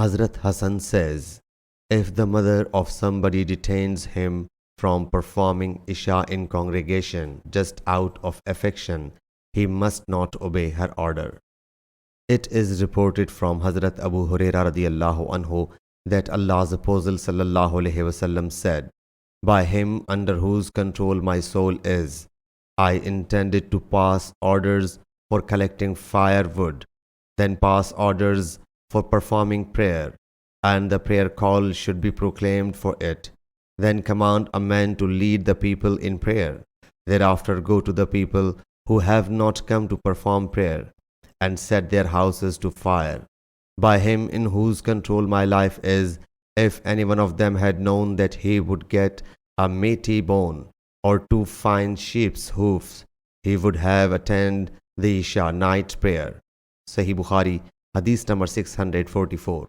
Hazrat Hassan says, if the mother of somebody detains him from performing Isha in congregation just out of affection, he must not obey her order. It is reported from Hazrat Abu Hurairah radiyallahu anhu that Allah's Apostle sallallahu alaihi wasallam said, by him under whose control my soul is, I intended to pass orders for collecting firewood, then pass orders for performing prayer, and the prayer call should be proclaimed for it. Then command a man to lead the people in prayer. Thereafter go to the people who have not come to perform prayer, and set their houses to fire. By him in whose control my life is, if any one of them had known that he would get a meaty bone or two fine sheep's hoofs, he would have attended the Isha night prayer. Sahih Bukhari, Hadith number 644.